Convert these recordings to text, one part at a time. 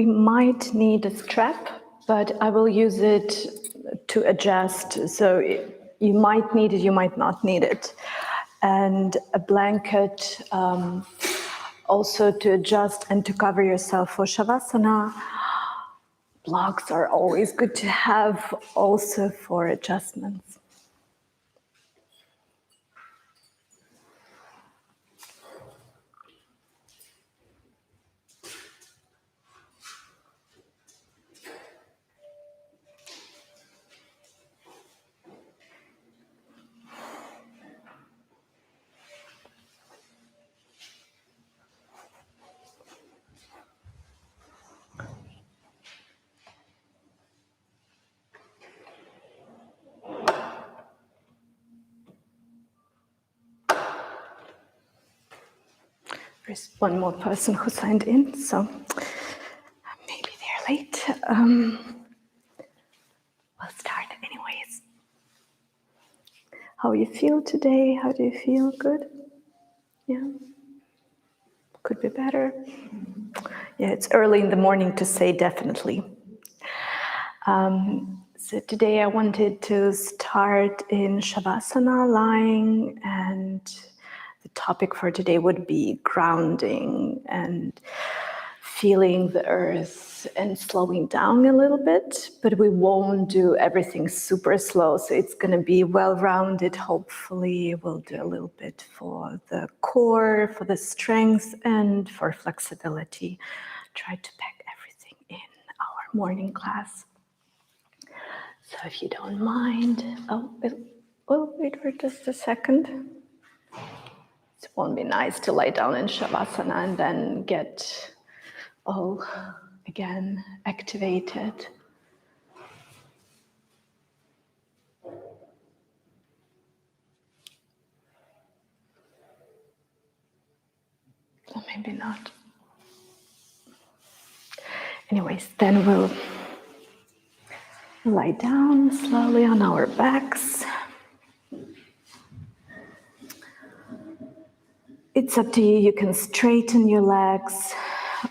We might need a strap, but I will use it to adjust. So you might need it, you might not need it. And a blanket also to adjust and to cover yourself for Shavasana. Blocks are always good to have also for adjustments. There's one more person who signed in, so maybe they're late. We'll start anyways. How you feel today? How do you feel? Good? Yeah? Could be better. Yeah, it's early in the morning to say definitely. So today I wanted to start in Shavasana, lying, and the topic for today would be grounding and feeling the earth and slowing down a little bit, but we won't do everything super slow, so it's going to be well-rounded. Hopefully we'll do a little bit for the core, for the strength, and for flexibility. Try to pack everything in our morning class. So if you don't mind, wait for just a second. It won't be nice to lie down in Shavasana and then get all again activated. Or maybe not. Anyways, then we'll lie down slowly on our backs. It's up to you. You can straighten your legs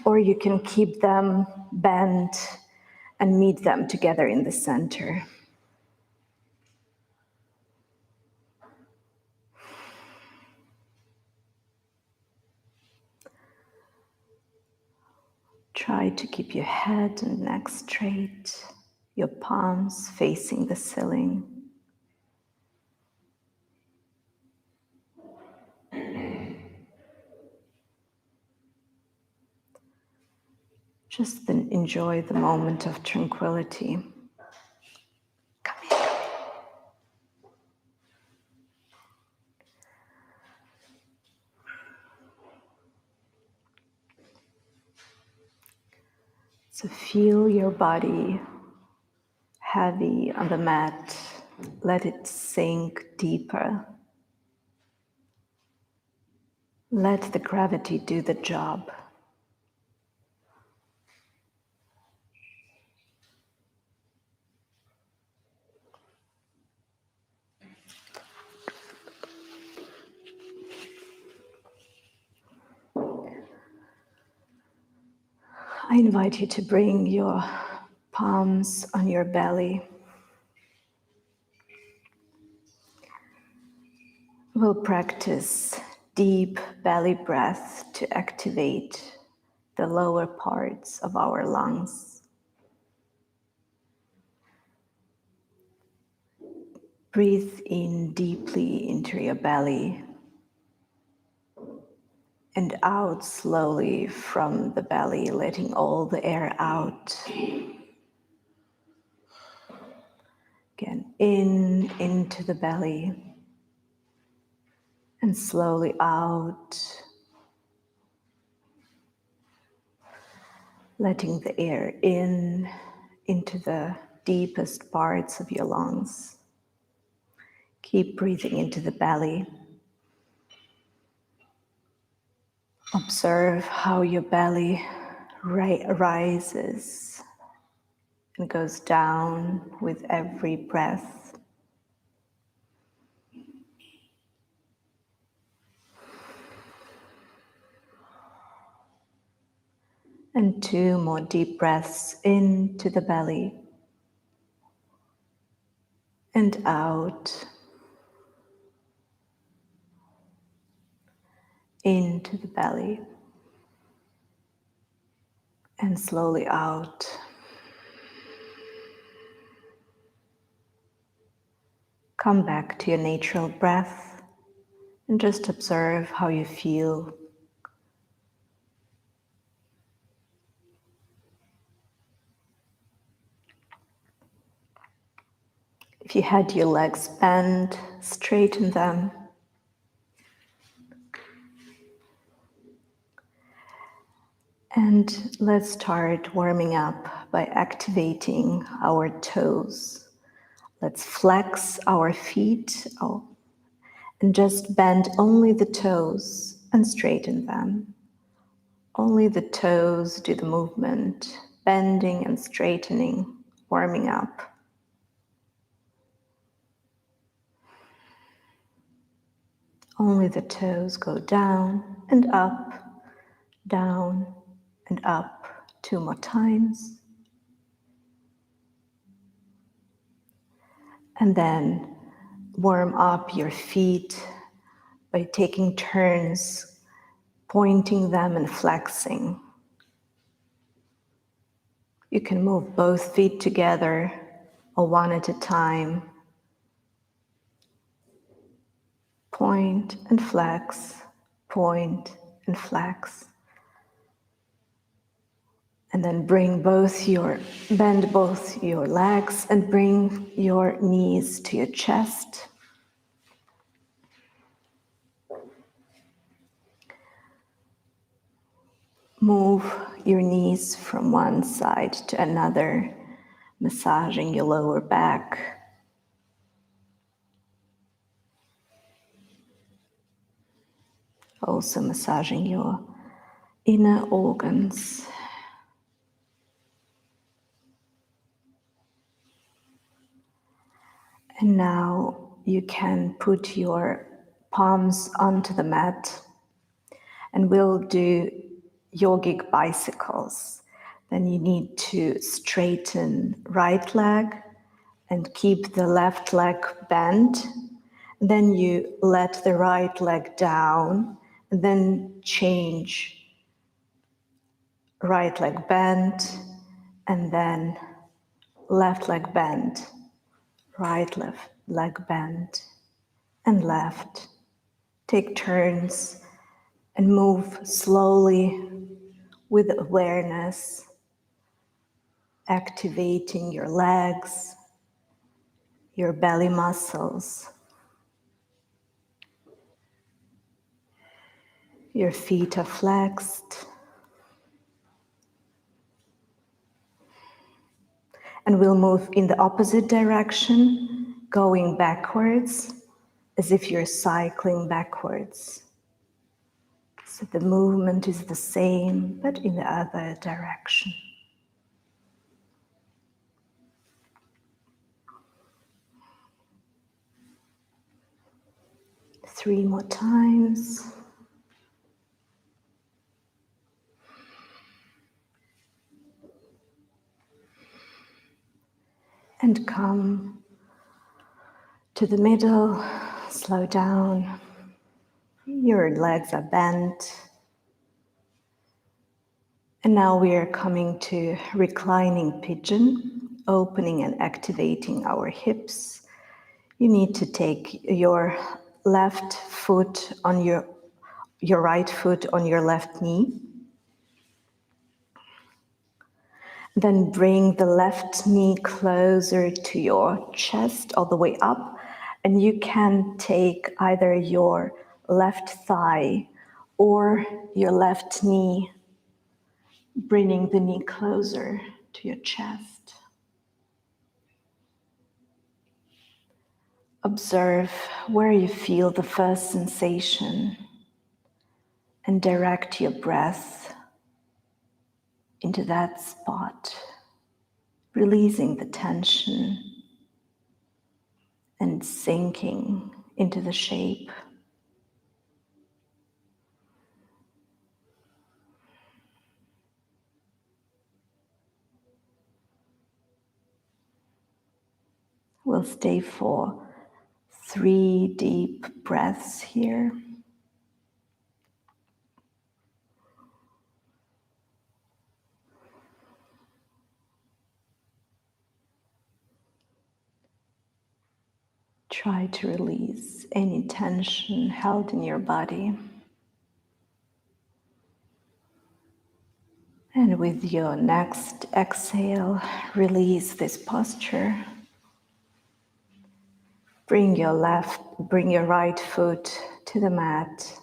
or you can keep them bent and meet them together in the center. Try to keep your head and neck straight, your palms facing the ceiling. Just then enjoy the moment of tranquility. Come here. So feel your body heavy on the mat. Let it sink deeper. Let the gravity do the job. I invite you to bring your palms on your belly. We'll practice deep belly breath to activate the lower parts of our lungs. Breathe in deeply into your belly and out slowly from the belly, letting all the air out. Again, into the belly and slowly out, letting the air into the deepest parts of your lungs. Keep breathing into the belly. Observe how your belly rises and goes down with every breath. And 2 more deep breaths into the belly and out, into the belly and slowly out. Come back to your natural breath and just observe how you feel. If you had your legs bent, straighten them. And let's start warming up by activating our toes. Let's flex our feet and just bend only the toes and straighten them. Only the toes do the movement, bending and straightening, warming up. Only the toes go down and up, down and up. 2 more times. And then warm up your feet by taking turns, pointing them and flexing. You can move both feet together or one at a time. Point and flex, point and flex. And then bend both your legs and bring your knees to your chest. Move your knees from one side to another, massaging your lower back. Also massaging your inner organs. And now you can put your palms onto the mat and we'll do yogic bicycles. Then you need to straighten right leg and keep the left leg bent. Then you let the right leg down and then change right leg bent and then left leg bent, right left leg bent and left. Take turns and move slowly with awareness, activating your legs, your belly muscles. Your feet are flexed. And we'll move in the opposite direction, going backwards, as if you're cycling backwards. So the movement is the same, but in the other direction. Three more times. And come to the middle, slow down. Your legs are bent. And now we are coming to reclining pigeon, opening and activating our hips. You need to take your left foot on your right foot on your left knee. Then bring the left knee closer to your chest, all the way up. And you can take either your left thigh or your left knee, bringing the knee closer to your chest. Observe where you feel the first sensation and direct your breath into that spot, releasing the tension and sinking into the shape. We'll stay for 3 deep breaths here. Try to release any tension held in your body. And with your next exhale, release this posture. Bring your right foot to the mat.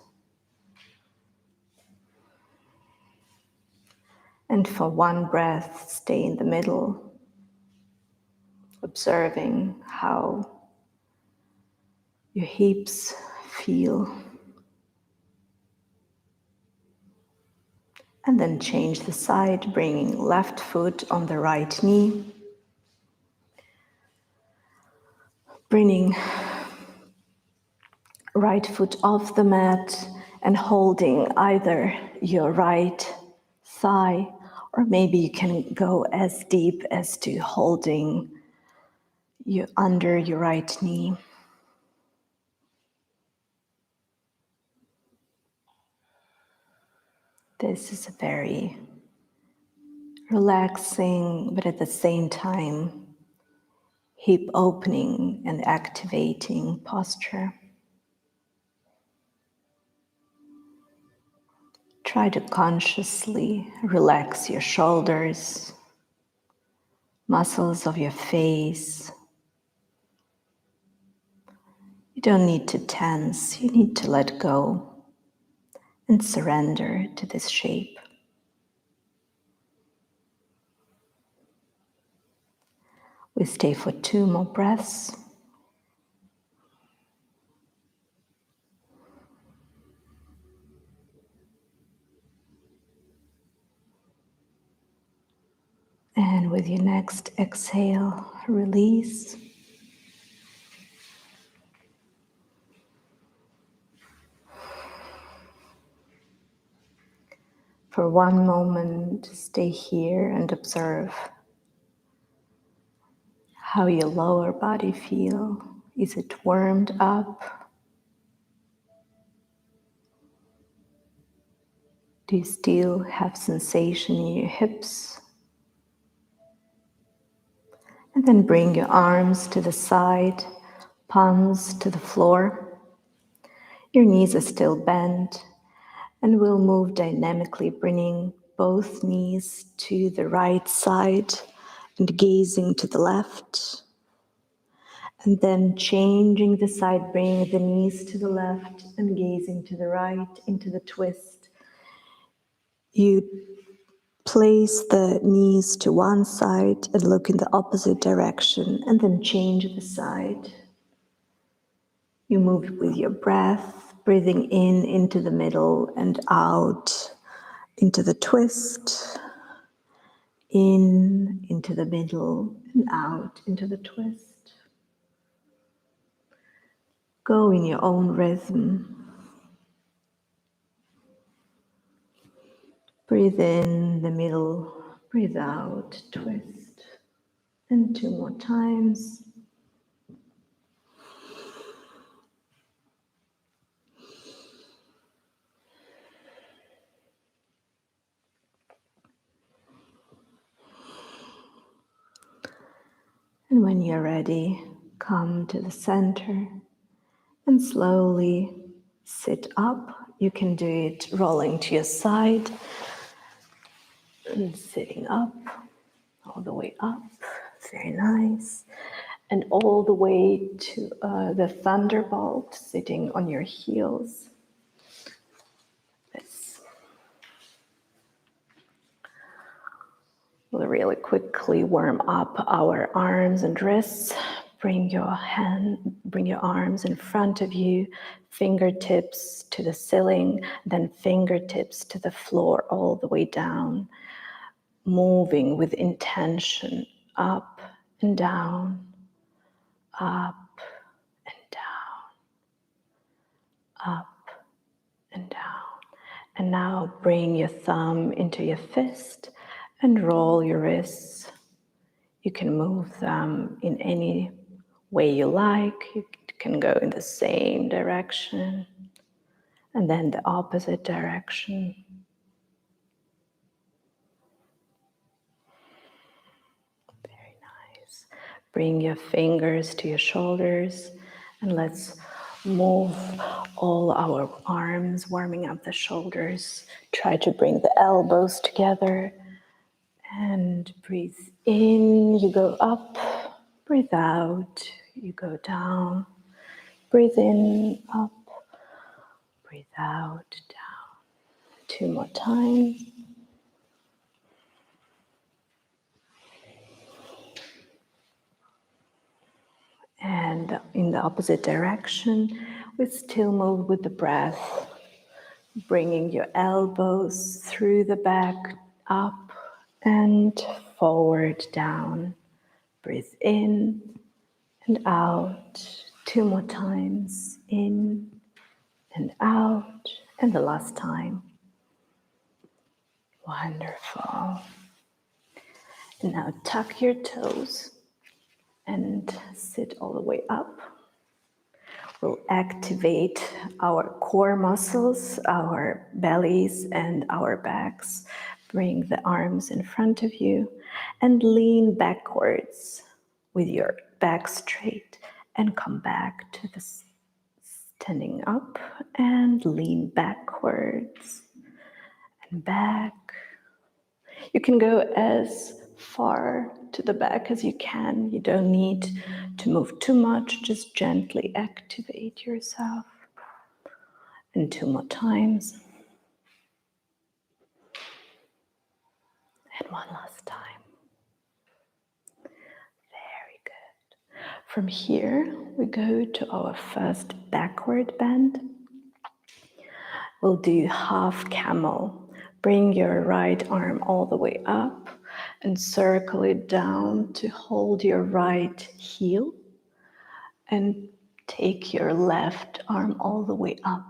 And for 1 breath, stay in the middle, observing how your hips feel. And then change the side, bringing left foot on the right knee. Bringing right foot off the mat and holding either your right thigh, or maybe you can go as deep as to holding you under your right knee. This is a very relaxing, but at the same time, hip opening and activating posture. Try to consciously relax your shoulders, muscles of your face. You don't need to tense, you need to let go and surrender to this shape. We stay for 2 more breaths. And with your next exhale, release. For 1 moment, stay here and observe how your lower body feels. Is it warmed up? Do you still have sensation in your hips? And then bring your arms to the side, palms to the floor. Your knees are still bent, and we'll move dynamically, bringing both knees to the right side and gazing to the left. And then changing the side, bringing the knees to the left and gazing to the right into the twist. You place the knees to one side and look in the opposite direction, and then change the side. You move with your breath, breathing in into the middle and out into the twist, into the middle and out into the twist. Go in your own rhythm. Breathe in the middle, breathe out, twist. And 2 more times. And when you're ready, come to the center and slowly sit up. You can do it rolling to your side and sitting up, all the way up, very nice. And all the way to the thunderbolt, sitting on your heels. This. We'll really quickly warm up our arms and wrists. Bring your arms in front of you, fingertips to the ceiling, then fingertips to the floor, all the way down. Moving with intention, up and down, up and down, up and down. And now bring your thumb into your fist and roll your wrists. You can move them in any way you like. You can go in the same direction and then the opposite direction. Very nice. Bring your fingers to your shoulders and let's move all our arms, warming up the shoulders. Try to bring the elbows together and breathe in, you go up, breathe out, you go down, breathe in, up, breathe out, down. 2 more times. And in the opposite direction, we still move with the breath, bringing your elbows through the back, up and forward, down. Breathe in and out. 2 more times, in and out. And the last time. Wonderful. And now tuck your toes and sit all the way up. We'll activate our core muscles, our bellies and our backs. Bring the arms in front of you and lean backwards with your back straight and come back to the standing up and lean backwards and back. You can go as far to the back as you can. You don't need to move too much. Just gently activate yourself. And 2 more times. And one last time. Very good. From here, we go to our first backward bend. We'll do half camel. Bring your right arm all the way up and circle it down to hold your right heel and take your left arm all the way up.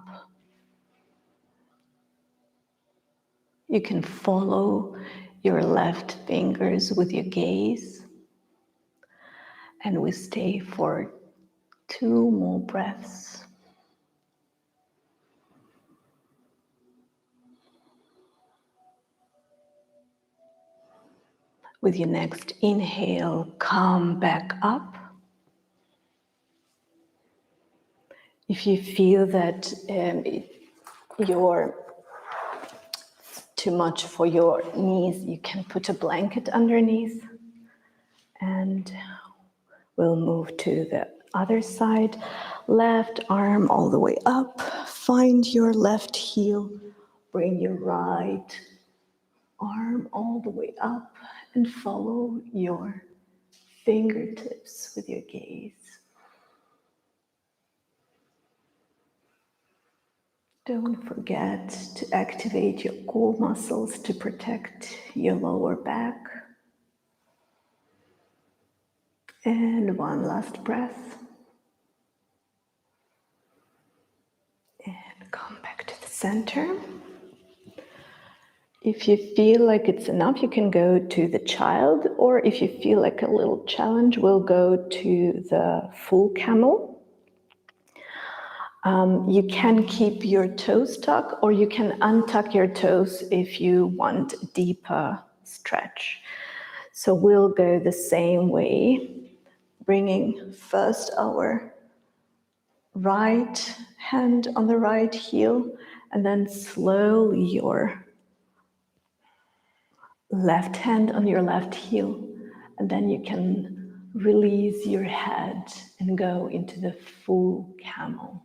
You can follow your left fingers with your gaze, and we stay for 2 more breaths. With your next inhale, come back up. If you feel that you're too much for your knees, you can put a blanket underneath. And we'll move to the other side. Left arm all the way up. Find your left heel. Bring your right arm all the way up and follow your fingertips with your gaze. Don't forget to activate your core muscles to protect your lower back. And one last breath. And come back to the center. If you feel like it's enough, you can go to the child, or if you feel like a little challenge, we'll go to the full camel. You can keep your toes tucked, or you can untuck your toes if you want a deeper stretch. So we'll go the same way, bringing first our right hand on the right heel, and then slowly your left hand on your left heel, and then you can release your head and go into the full camel.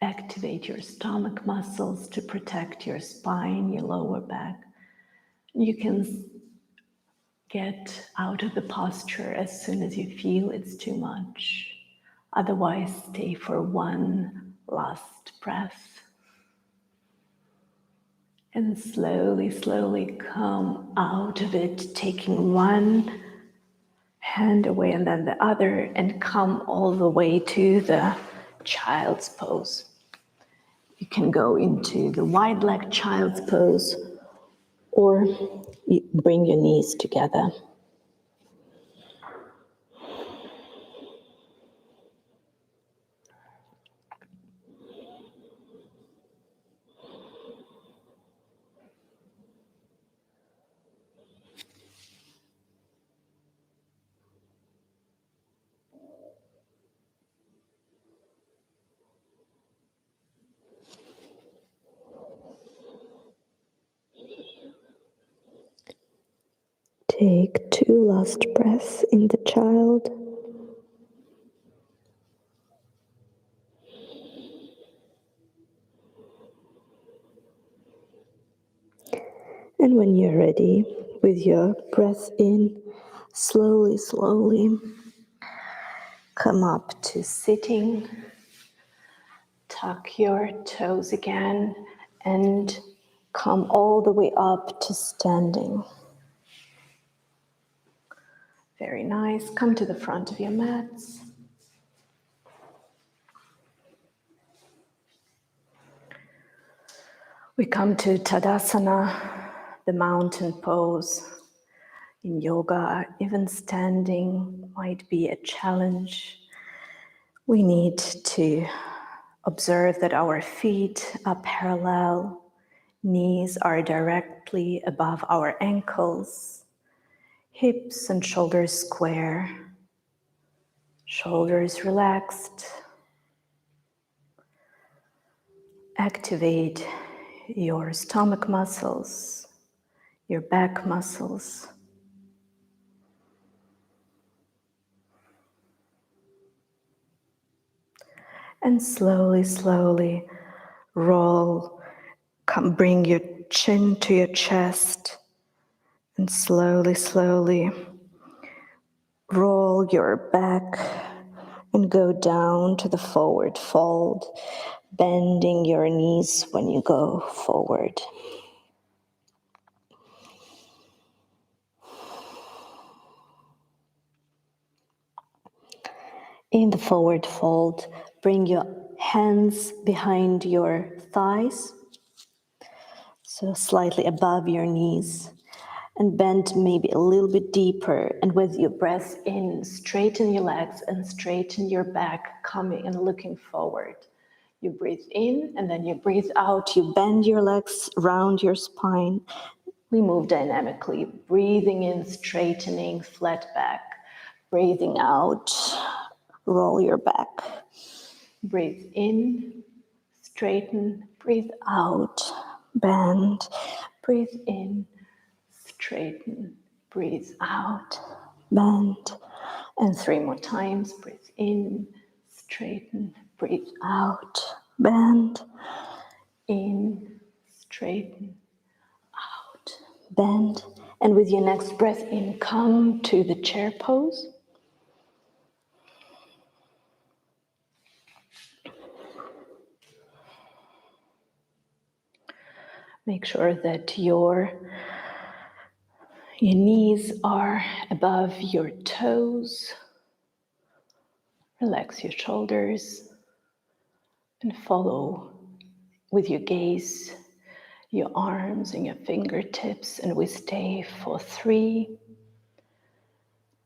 Activate your stomach muscles to protect your spine, your lower back. You can get out of the posture as soon as you feel it's too much. Otherwise, stay for one last breath. And slowly, slowly come out of it, taking one hand away and then the other, and come all the way to the child's pose. You can go into the wide leg child's pose, or you bring your knees together. Take 2 last breaths in the child. And when you're ready, with your breath in, slowly, slowly come up to sitting. Tuck your toes again and come all the way up to standing. Very nice. Come to the front of your mats. We come to Tadasana, the mountain pose. In yoga, even standing might be a challenge. We need to observe that our feet are parallel, knees are directly above our ankles, hips and shoulders square, shoulders relaxed. Activate your stomach muscles, your back muscles. And slowly, slowly roll. Bring your chin to your chest and slowly, slowly roll your back and go down to the forward fold, bending your knees when you go forward. In the forward fold, bring your hands behind your thighs, so slightly above your knees, and bend maybe a little bit deeper. And with your breath in, straighten your legs and straighten your back, coming and looking forward. You breathe in and then you breathe out. You bend your legs round your spine. We move dynamically, breathing in, straightening, flat back. Breathing out, roll your back. Breathe in, straighten, breathe out, bend. Breathe in, straighten, breathe out, bend. And 3 more times. Breathe in, straighten, breathe out, bend. In, straighten, out, bend. And with your next breath in, come to the chair pose. Make sure that your knees are above your toes. Relax your shoulders and follow with your gaze your arms and your fingertips, and we stay for 3,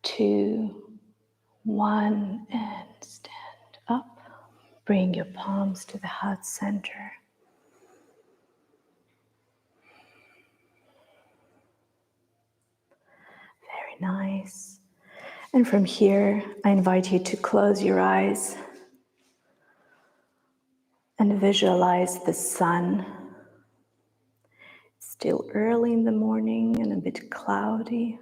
2, 1, and stand up. Bring your palms to the heart center. Very nice. And from here, I invite you to close your eyes and visualize the sun. It's still early in the morning and a bit cloudy,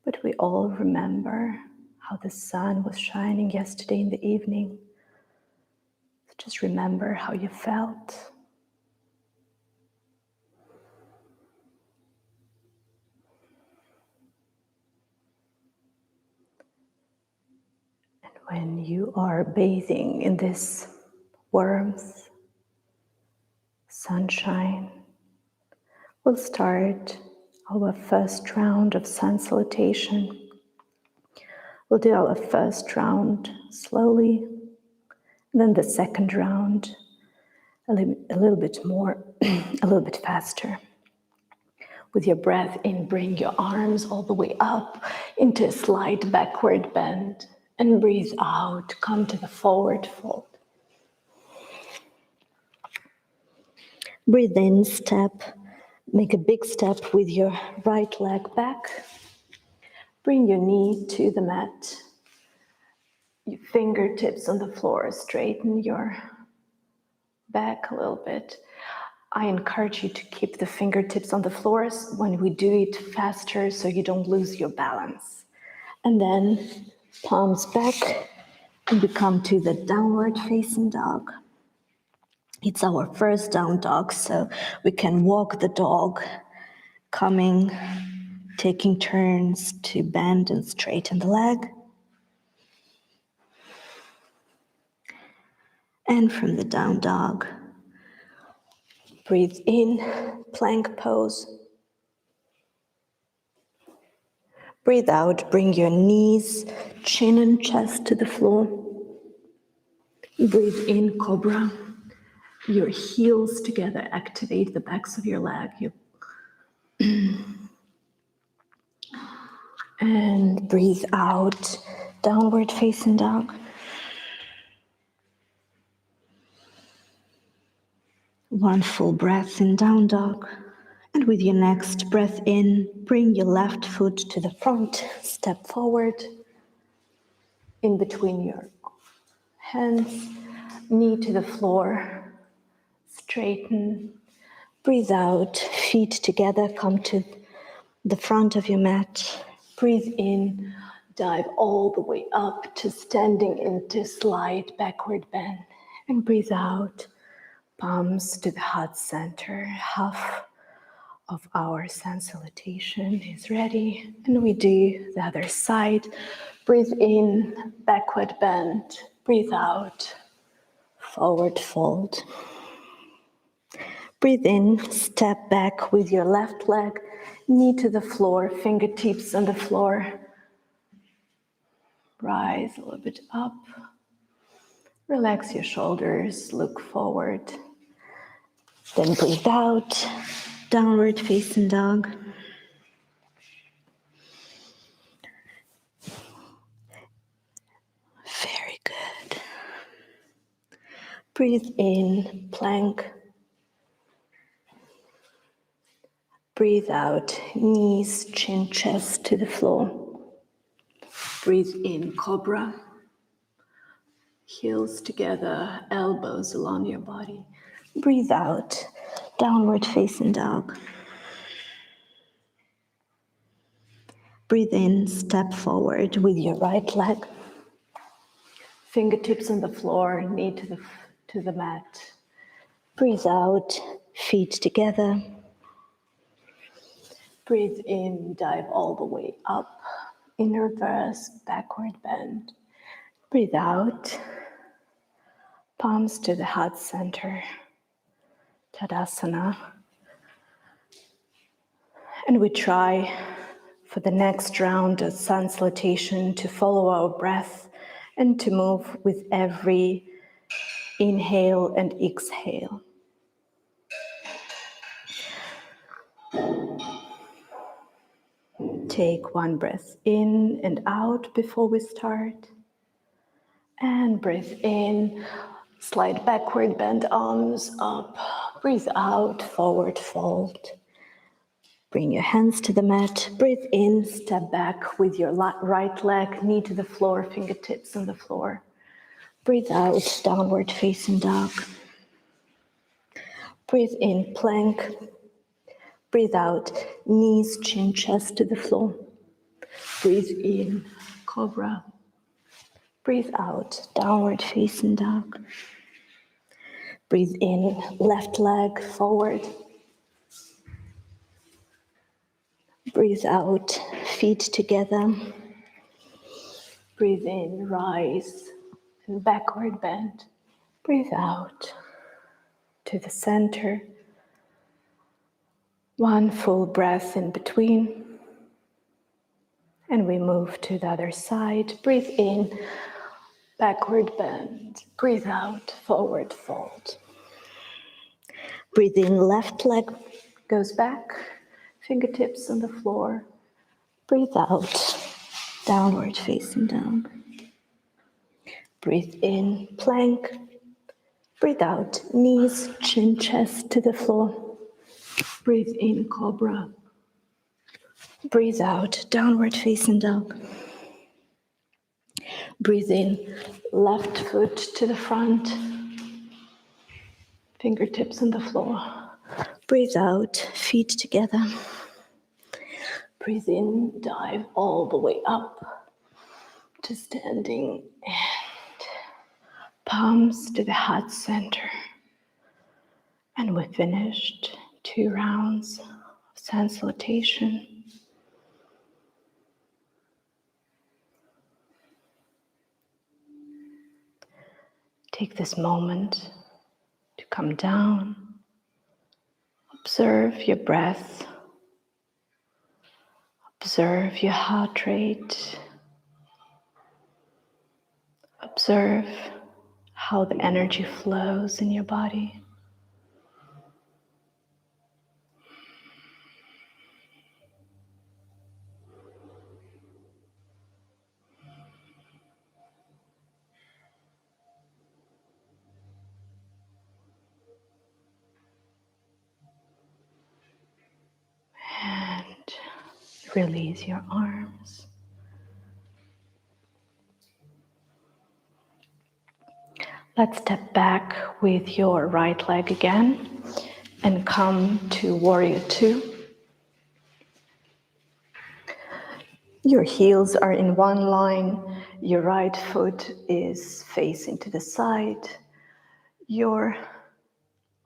but we all remember how the sun was shining yesterday in the evening. So just remember how you felt. And when you are bathing in this warmth, sunshine, we'll start our first round of sun salutation. We'll do our first round slowly, and then the second round a little bit more, a little bit faster. With your breath in, bring your arms all the way up into a slight backward bend, and breathe out, come to the forward fold. Breathe in, step, make a big step with your right leg back. Bring your knee to the mat, your fingertips on the floor, straighten your back a little bit. I encourage you to keep the fingertips on the floors when we do it faster so you don't lose your balance. And then palms back and we come to the downward facing dog. It's our first down dog, so we can walk the dog, coming, taking turns to bend and straighten the leg. And from the down dog, breathe in, plank pose. Breathe out, bring your knees, chin and chest to the floor. Breathe in, cobra. Your heels together activate the backs of your leg. And breathe out, downward facing dog. One full breath in down dog. And with your next breath in, bring your left foot to the front, step forward, in between your hands, knee to the floor, straighten, breathe out, feet together, come to the front of your mat, breathe in, dive all the way up to standing into slight backward bend, and breathe out, palms to the heart center, half of our sun salutation is ready, and we do the other side. Breathe in, backward bend, breathe out, forward fold. Breathe in, step back with your left leg, knee to the floor, fingertips on the floor. Rise a little bit up. Relax your shoulders, look forward. Then breathe out, downward facing dog. Very good. Breathe in, plank. Breathe out, knees, chin, chest to the floor. Breathe in, cobra. Heels together, elbows along your body. Breathe out, downward facing dog. Breathe in, step forward with your right leg. Fingertips on the floor, knee to the mat. Breathe out, feet together. Breathe in, dive all the way up. In reverse, backward bend. Breathe out, palms to the heart center. Tadasana. And we try for the next round of sun salutation to follow our breath and to move with every inhale and exhale. Take one breath in and out before we start. And breathe in, slide backward, bend arms up. Breathe out, forward fold. Bring your hands to the mat. Breathe in, step back with your right leg, knee to the floor, fingertips on the floor. Breathe out, downward facing dog. Breathe in, plank. Breathe out, knees, chin, chest to the floor. Breathe in, cobra. Breathe out, downward facing dog. Breathe in, left leg forward. Breathe out, feet together. Breathe in, rise and backward bend. Breathe out to the center. One full breath in between. And we move to the other side. Breathe in, backward bend. Breathe out, forward fold. Breathe in, left leg goes back, fingertips on the floor. Breathe out, downward facing dog. Breathe in, plank. Breathe out, knees, chin, chest to the floor. Breathe in, cobra. Breathe out, downward facing dog. Breathe in, left foot to the front. Fingertips on the floor. Breathe out, feet together. Breathe in, dive all the way up to standing and palms to the heart center. And we finished 2 rounds of sun salutation. Take this moment to come down. Observe your breath. Observe your heart rate. Observe how the energy flows in your body. And release your arms. Let's step back with your right leg again and come to Warrior Two. Your heels are in one line, your right foot is facing to the side, your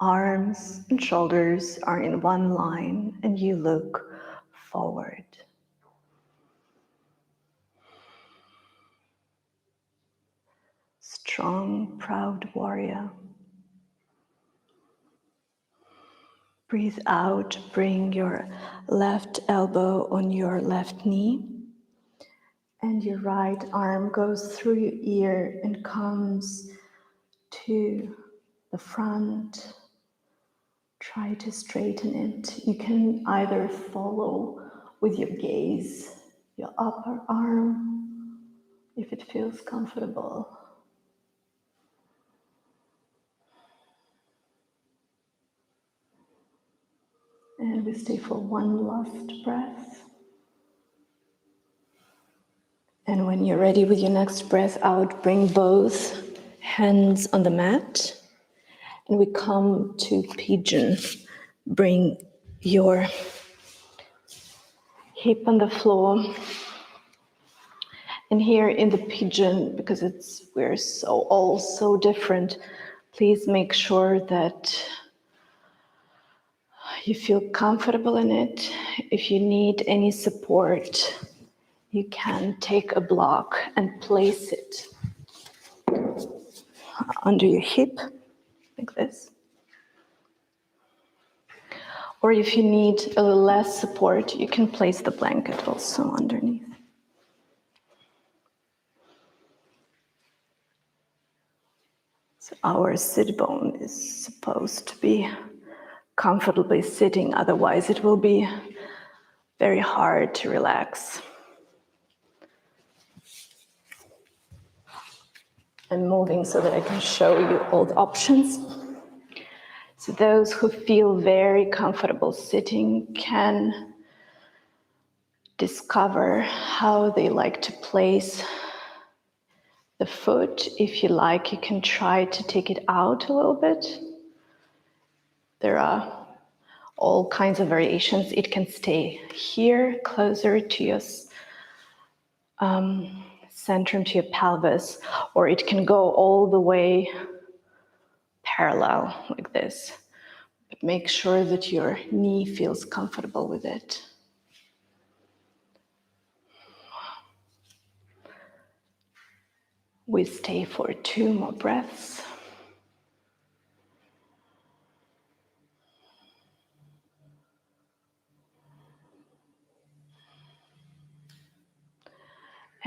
arms and shoulders are in one line and you look forward. Strong, proud warrior. Breathe out, bring your left elbow on your left knee. And your right arm goes through your ear and comes to the front. Try to straighten it. You can either follow with your gaze, your upper arm, if it feels comfortable. And we stay for one last breath. And when you're ready with your next breath out, bring both hands on the mat. And we come to pigeon. Bring your hip on the floor. And here in the pigeon, because we're all so different, please make sure that you feel comfortable in it. If you need any support, you can take a block and place it under your hip, like this. Or if you need a little less support, you can place the blanket also underneath. So our sit bone is supposed to be comfortably sitting, otherwise it will be very hard to relax. I'm moving so that I can show you all the options. So those who feel very comfortable sitting can discover how they like to place the foot. If you like, you can try to take it out a little bit. There are all kinds of variations. It can stay here, closer to your centrum, to your pelvis, or it can go all the way parallel like this. But make sure that your knee feels comfortable with it. We stay for 2 more breaths.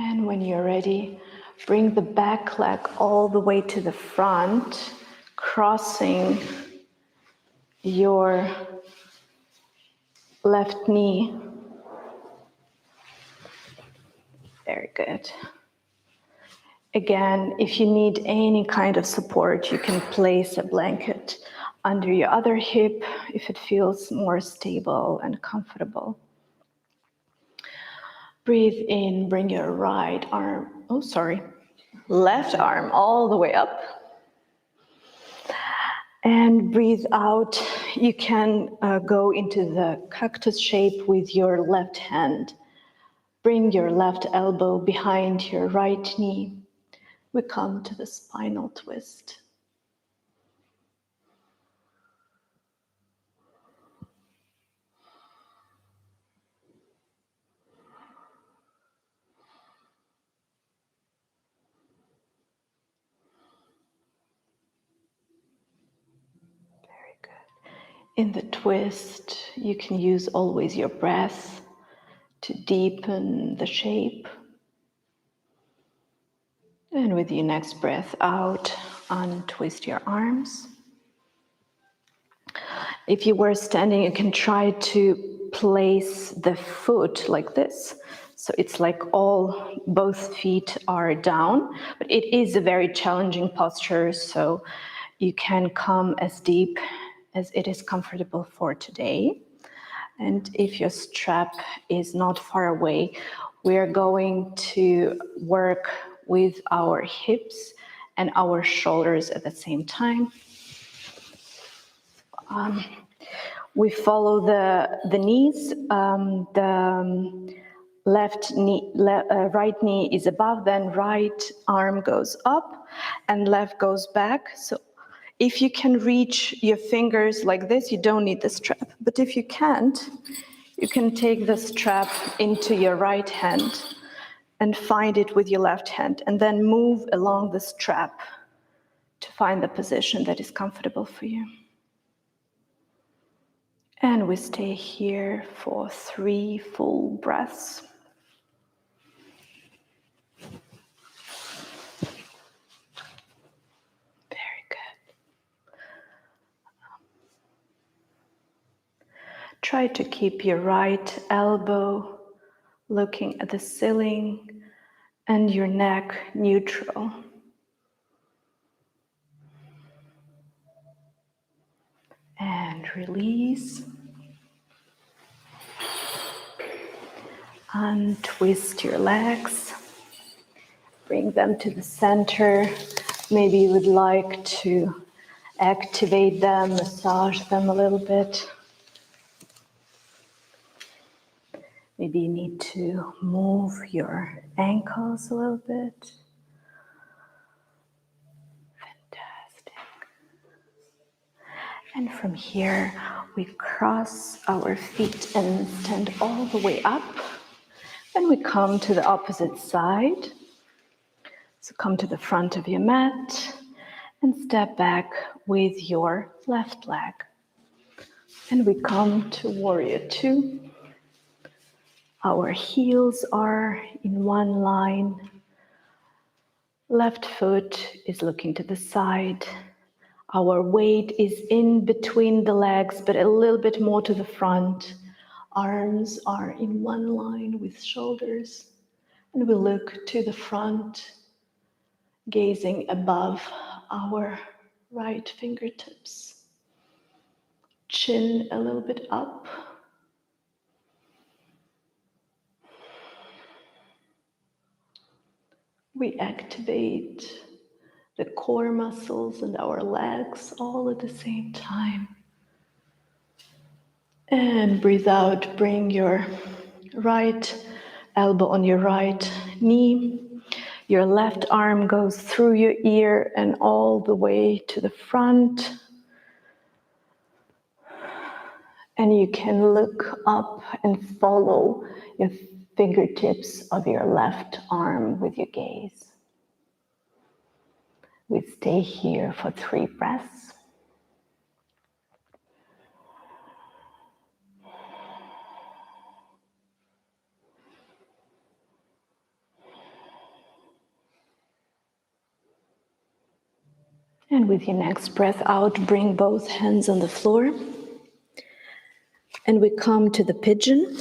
And when you're ready, bring the back leg all the way to the front, crossing your left knee. Very good. Again, if you need any kind of support, you can place a blanket under your other hip if it feels more stable and comfortable. Breathe in, bring your left arm all the way up. And breathe out. You can go into the cactus shape with your left hand. Bring your left elbow behind your right knee. We come to the spinal twist. Very good. In the twist, you can use always your breath to deepen the shape. And with your next breath out, untwist your arms. If you were standing, you can try to place the foot like this. So it's like both feet are down, but it is a very challenging posture, so you can come as deep as it is comfortable for today. And if your strap is not far away, we're going to work with our hips and our shoulders at the same time. We follow the knees. The left knee, right knee is above, then right arm goes up and left goes back. So if you can reach your fingers like this, you don't need the strap. But if you can't, you can take the strap into your right hand and find it with your left hand, and then move along the strap to find the position that is comfortable for you. And we stay here for 3 full breaths. Very good. Try to keep your right elbow looking at the ceiling and your neck neutral. And release. Untwist your legs. Bring them to the center. Maybe you would like to activate them, massage them a little bit. Maybe you need to move your ankles a little bit. Fantastic. And from here, we cross our feet and stand all the way up. Then we come to the opposite side. So come to the front of your mat and step back with your left leg. And we come to Warrior Two. Our heels are in one line. Left foot is looking to the side. Our weight is in between the legs, but a little bit more to the front. Arms are in one line with shoulders. And we look to the front, gazing above our right fingertips. Chin a little bit up. We activate the core muscles and our legs all at the same time. And breathe out, bring your right elbow on your right knee. Your left arm goes through your ear and all the way to the front. And you can look up and follow your fingertips of your left arm with your gaze. We stay here for 3 breaths. And with your next breath out, bring both hands on the floor. And we come to the pigeon.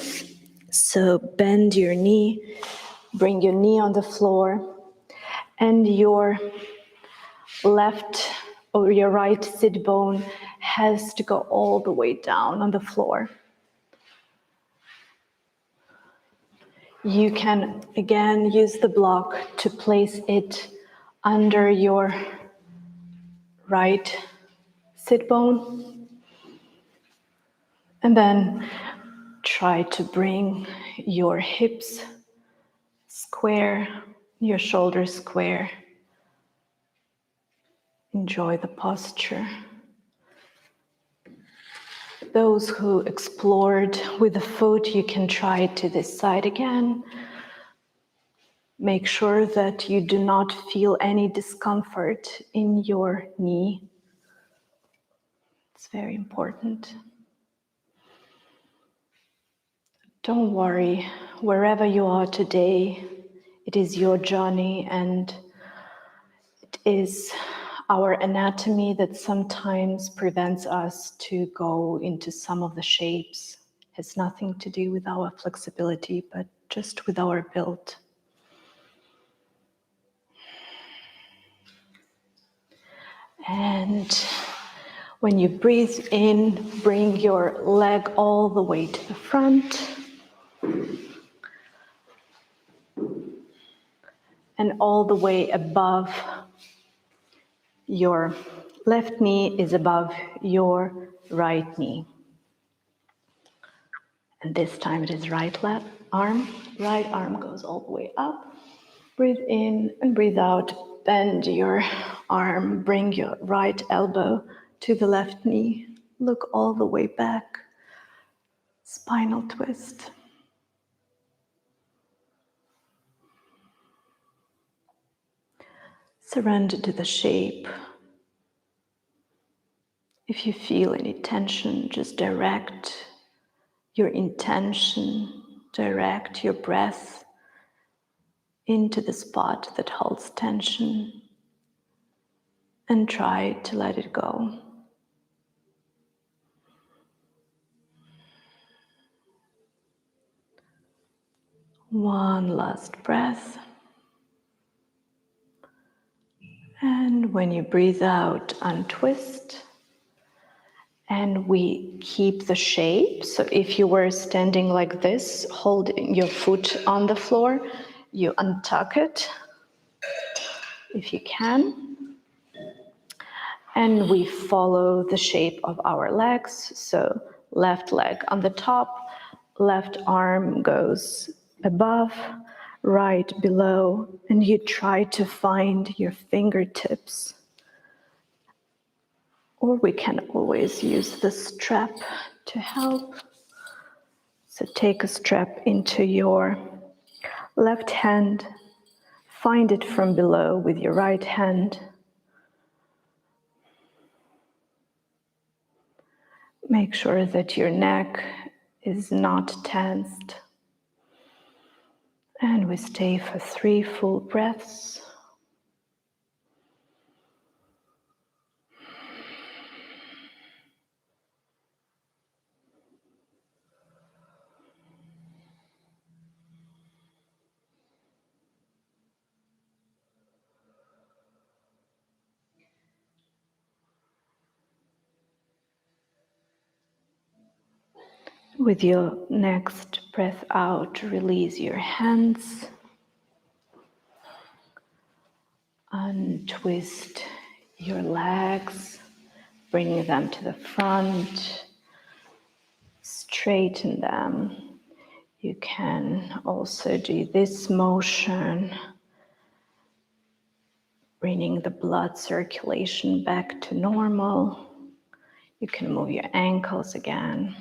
So bend your knee, bring your knee on the floor, and your left or your right sit bone has to go all the way down on the floor. You can again use the block to place it under your right sit bone. And then try to bring your hips square, your shoulders square. Enjoy the posture. Those who explored with the foot, you can try it to this side again. Make sure that you do not feel any discomfort in your knee. It's very important. Don't worry, wherever you are today, it is your journey, and it is our anatomy that sometimes prevents us to go into some of the shapes. It has nothing to do with our flexibility, but just with our build. And when you breathe in, bring your leg all the way to the front. And all the way above your left knee is above your right knee. And this time it is right arm. Right arm goes all the way up. Breathe in and breathe out. Bend your arm. Bring your right elbow to the left knee. Look all the way back. Spinal twist. Surrender to the shape. If you feel any tension, just direct your intention, direct your breath into the spot that holds tension and try to let it go. One last breath. And when you breathe out, untwist. And we keep the shape. So if you were standing like this, holding your foot on the floor, you untuck it if you can. And we follow the shape of our legs. So left leg on the top, left arm goes above, right below, and you try to find your fingertips. Or we can always use the strap to help. So take a strap into your left hand, find it from below with your right hand. Make sure that your neck is not tensed. And we stay for 3 full breaths. With your next breath out, release your hands. Untwist your legs, bring them to the front, straighten them. You can also do this motion, bringing the blood circulation back to normal. You can move your ankles again.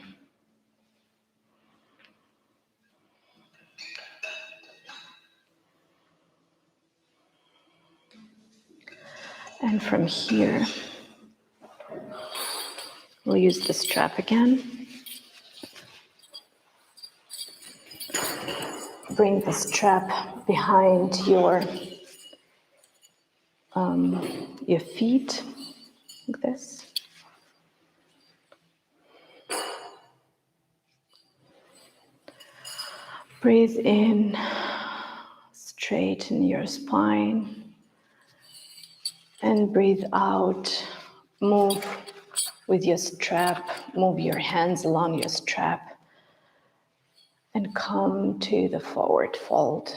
And from here, we'll use the strap again. Bring the strap behind your feet, like this. Breathe in, straighten your spine. And breathe out, move with your strap, move your hands along your strap and come to the forward fold.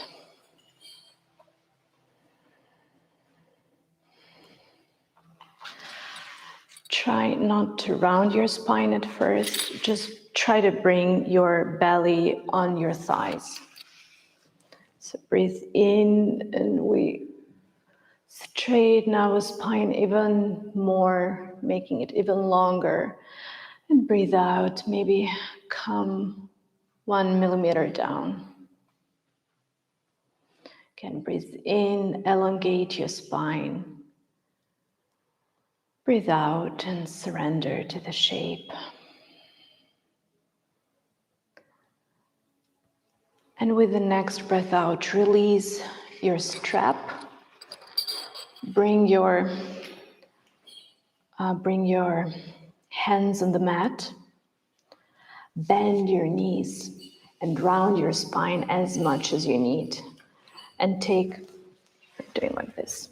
Try not to round your spine at first. Just try to bring your belly on your thighs. So breathe in and we straighten our spine even more, making it even longer. And breathe out, maybe come 1 millimeter down. Again, breathe in, elongate your spine. Breathe out and surrender to the shape. And with the next breath out, release your strap. Bring your hands on the mat. Bend your knees and round your spine as much as you need. And doing like this.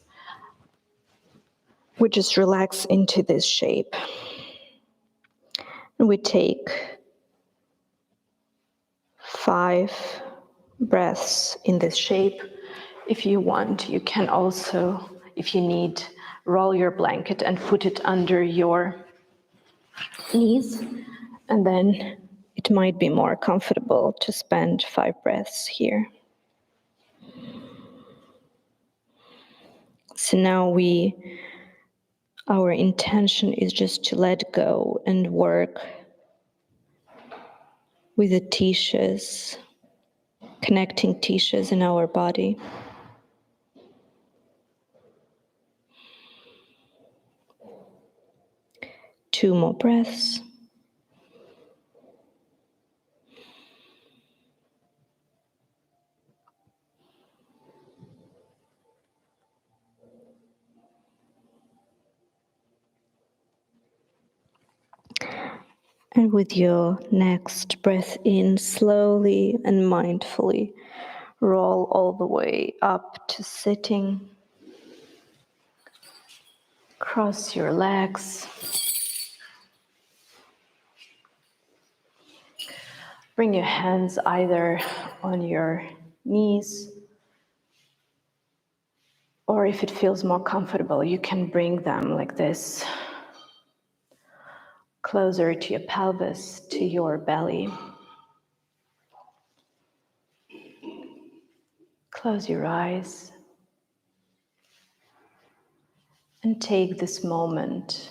We just relax into this shape. And we take 5 breaths in this shape. If you want, you can also, if you need, roll your blanket and put it under your knees. And then it might be more comfortable to spend 5 breaths here. So now our intention is just to let go and work with the tissues, connecting tissues in our body. Two more breaths. And with your next breath in, slowly and mindfully roll all the way up to sitting. Cross your legs. Bring your hands either on your knees, or if it feels more comfortable, you can bring them like this, closer to your pelvis, to your belly. Close your eyes and take this moment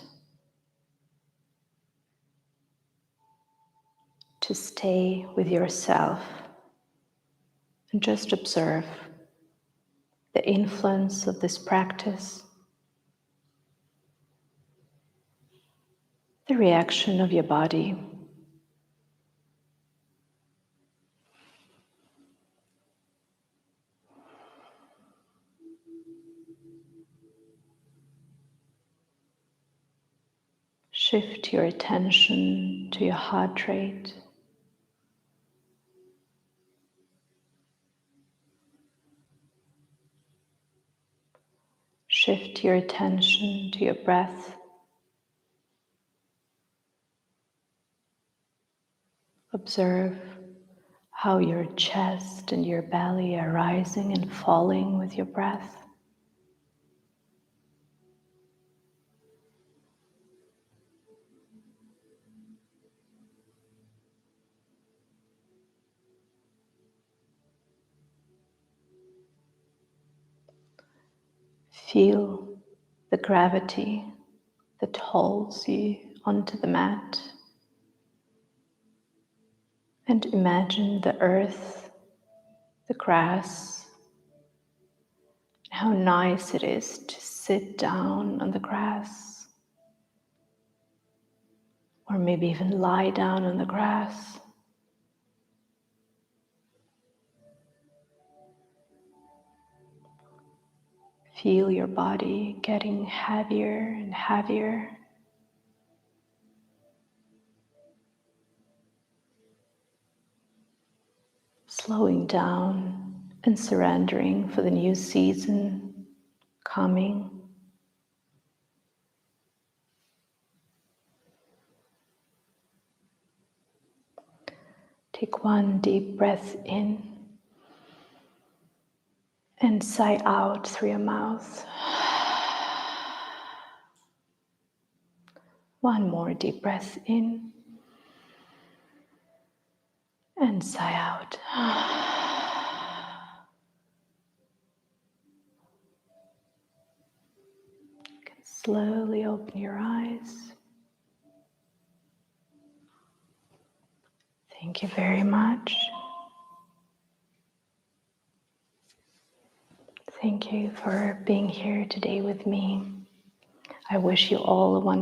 to stay with yourself and just observe the influence of this practice, the reaction of your body. Shift your attention to your heart rate. Shift your attention to your breath. Observe how your chest and your belly are rising and falling with your breath. Feel the gravity that holds you onto the mat. And imagine the earth, the grass, and how nice it is to sit down on the grass, or maybe even lie down on the grass. Feel your body getting heavier and heavier. Slowing down and surrendering for the new season coming. Take one deep breath in and sigh out through your mouth. One more deep breath in and sigh out. You can slowly open your eyes. Thank you very much. Thank you for being here today with me. I wish you all a wonderful